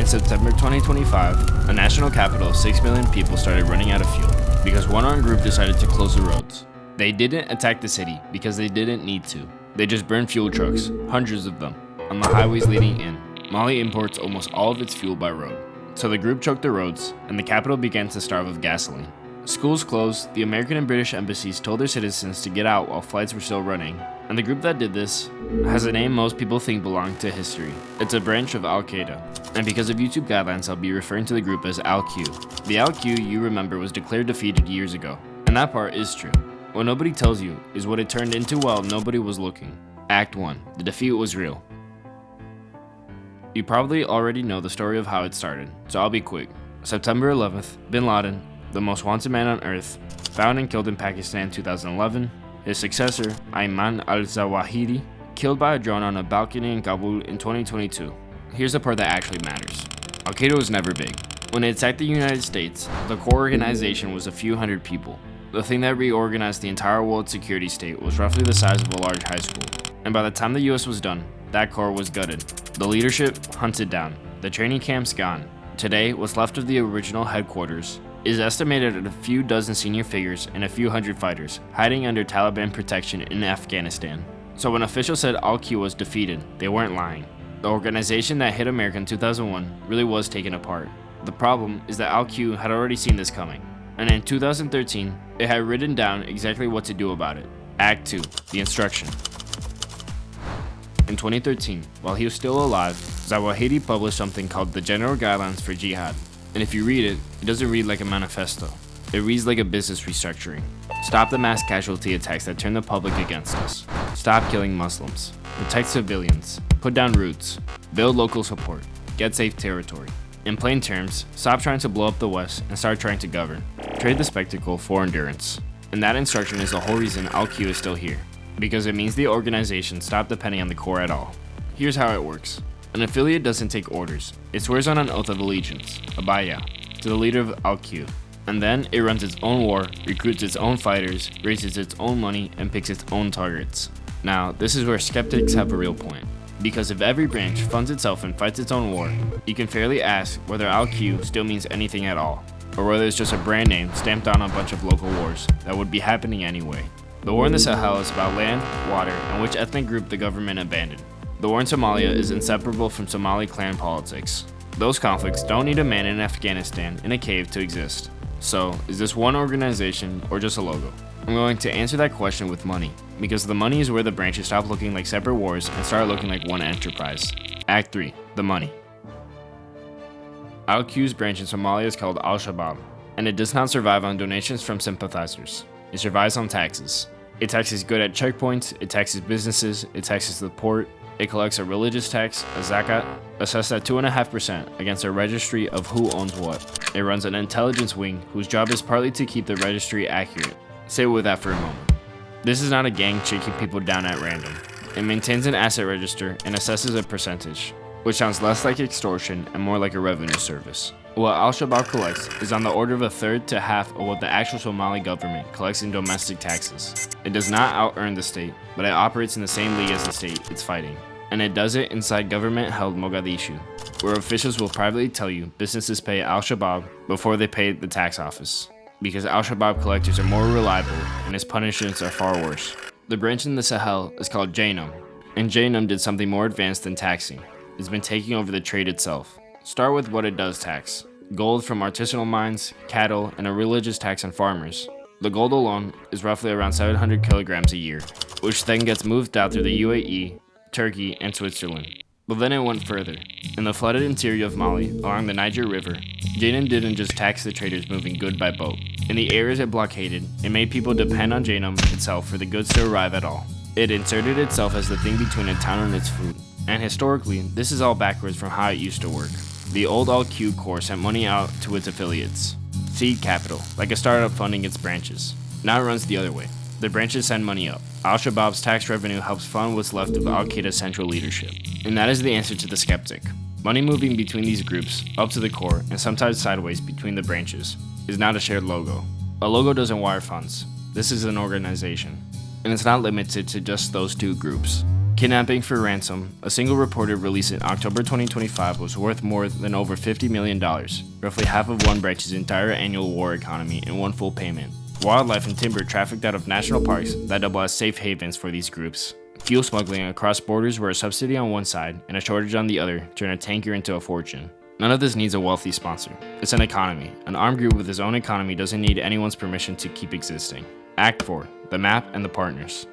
In September 2025, a national capital of 6 million people started running out of fuel because one armed group decided to close the roads. They didn't attack the city because they didn't need to. They just burned fuel trucks, hundreds of them, on the highways leading in. Mali imports almost all of its fuel by road. So the group choked the roads, and the capital began to starve of gasoline. Schools closed, the American and British embassies told their citizens to get out while flights were still running, and the group that did this has a name most people think belonged to history. It's a branch of Al-Qaeda, and because of YouTube guidelines I'll be referring to the group as Al-Q. The Al-Q you remember was declared defeated years ago, and that part is true. What nobody tells you is what it turned into while nobody was looking. Act 1. The defeat was real. You probably already know the story of how it started, so I'll be quick. September 11th, Bin Laden, the most wanted man on earth, found and killed in Pakistan in 2011. His successor, Ayman al-Zawahiri, killed by a drone on a balcony in Kabul in 2022. Here's the part that actually matters. Al-Qaeda was never big. When it attacked the United States, the core organization was a few hundred people. The thing that reorganized the entire world security state was roughly the size of a large high school. And by the time the US was done, that core was gutted. The leadership hunted down. The training camps gone. Today, what's left of the original headquarters is estimated at a few dozen senior figures and a few hundred fighters hiding under Taliban protection in Afghanistan. So when officials said Al-Q was defeated, they weren't lying. The organization that hit America in 2001 really was taken apart. The problem is that Al-Q had already seen this coming, and in 2013, it had written down exactly what to do about it. Act 2, the instruction. In 2013, while he was still alive, Zawahiri published something called the General Guidelines for Jihad. And if you read it, it doesn't read like a manifesto. It reads like a business restructuring. Stop the mass casualty attacks that turn the public against us. Stop killing Muslims. Protect civilians. Put down roots. Build local support. Get safe territory. In plain terms, stop trying to blow up the West and start trying to govern. Trade the spectacle for endurance. And that instruction is the whole reason Al-Q is still here, because it means the organization stopped depending on the core at all. Here's how it works. An affiliate doesn't take orders. It swears on an oath of allegiance, a bay'ah, to the leader of Al-Q. And then it runs its own war, recruits its own fighters, raises its own money, and picks its own targets. Now, this is where skeptics have a real point. Because if every branch funds itself and fights its own war, you can fairly ask whether Al-Q still means anything at all, or whether it's just a brand name stamped on a bunch of local wars that would be happening anyway. The war in the Sahel is about land, water, and which ethnic group the government abandoned. The war in Somalia is inseparable from Somali clan politics. Those conflicts don't need a man in Afghanistan in a cave to exist. So, is this one organization or just a logo? I'm going to answer that question with money, because the money is where the branches stop looking like separate wars and start looking like one enterprise. Act 3. The money. Al-Q's branch in Somalia is called Al-Shabaab, and it does not survive on donations from sympathizers. It survives on taxes. It taxes good at checkpoints, it taxes businesses, it taxes the port, it collects a religious tax, a zakat, assessed at 2.5% against a registry of who owns what. It runs an intelligence wing whose job is partly to keep the registry accurate. Sit with that for a moment. This is not a gang shaking people down at random. It maintains an asset register and assesses a percentage, which sounds less like extortion and more like a revenue service. What Al-Shabaab collects is on the order of a third to half of what the actual Somali government collects in domestic taxes. It does not out-earn the state, but it operates in the same league as the state it's fighting. And it does it inside government-held Mogadishu, where officials will privately tell you businesses pay Al-Shabaab before they pay the tax office, because Al-Shabaab collectors are more reliable and its punishments are far worse. The branch in the Sahel is called Janum, and Janum did something more advanced than taxing. It's been taking over the trade itself. Start with what it does tax. Gold from artisanal mines, cattle, and a religious tax on farmers. The gold alone is roughly around 700 kilograms a year, which then gets moved out through the UAE, Turkey, and Switzerland. But then it went further. In the flooded interior of Mali, along the Niger River, Janum didn't just tax the traders moving good by boat. In the areas it blockaded, it made people depend on Janum itself for the goods to arrive at all. It inserted itself as the thing between a town and its food. And historically, this is all backwards from how it used to work. The old Al-Q core sent money out to its affiliates. Seed capital, like a startup funding its branches. Now it runs the other way. The branches send money up. Al-Shabaab's tax revenue helps fund what's left of Al-Qaeda's central leadership. And that is the answer to the skeptic. Money moving between these groups, up to the core, and sometimes sideways between the branches, is not a shared logo. A logo doesn't wire funds. This is an organization. And it's not limited to just those two groups. Kidnapping for ransom. A single report released in October 2025 was worth more than over $50 million, roughly half of one branch's entire annual war economy in one full payment. Wildlife and timber trafficked out of national parks that double as safe havens for these groups. Fuel smuggling across borders where a subsidy on one side and a shortage on the other turn a tanker into a fortune. None of this needs a wealthy sponsor. It's an economy. An armed group with its own economy doesn't need anyone's permission to keep existing. Act 4. The map and the partners.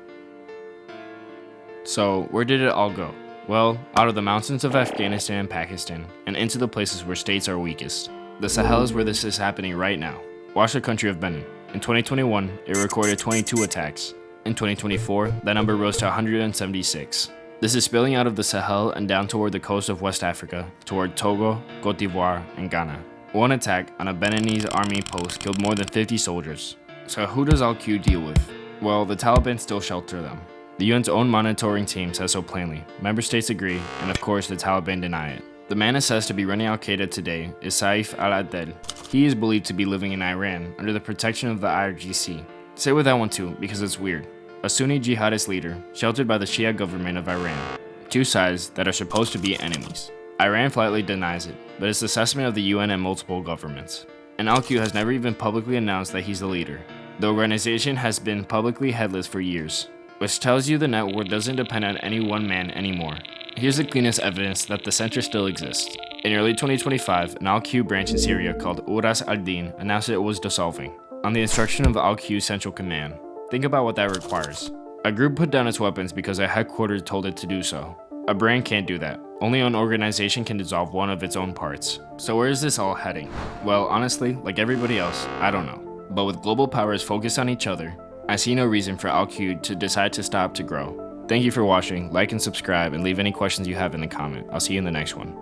So, where did it all go? Well, out of the mountains of Afghanistan and Pakistan, and into the places where states are weakest. The Sahel is where this is happening right now. Watch the country of Benin. In 2021, it recorded 22 attacks. In 2024, that number rose to 176. This is spilling out of the Sahel and down toward the coast of West Africa, toward Togo, Cote d'Ivoire, and Ghana. One attack on a Beninese army post killed more than 50 soldiers. So who does Al-Qaeda deal with? Well, the Taliban still shelter them. The UN's own monitoring team says so plainly. Member states agree, and of course the Taliban deny it. The man assessed to be running Al-Qaeda today is Saif al-Adel. He is believed to be living in Iran under the protection of the IRGC. Say with that one too, because it's weird. A Sunni jihadist leader, sheltered by the Shia government of Iran. Two sides that are supposed to be enemies. Iran flatly denies it, but it's the assessment of the UN and multiple governments. And Al-Qaeda has never even publicly announced that he's the leader. The organization has been publicly headless for years, which tells you the network doesn't depend on any one man anymore. Here's the cleanest evidence that the center still exists. In early 2025, an Al-Qaeda branch in Syria called Uras al-Din announced it was dissolving, on the instruction of Al-Qaeda Central Command. Think about what that requires. A group put down its weapons because a headquarters told it to do so. A brand can't do that. Only an organization can dissolve one of its own parts. So where is this all heading? Well, honestly, like everybody else, I don't know. But with global powers focused on each other, I see no reason for Al-Qaeda to decide to stop to grow. Thank you for watching, like and subscribe, and leave any questions you have in the comment. I'll see you in the next one.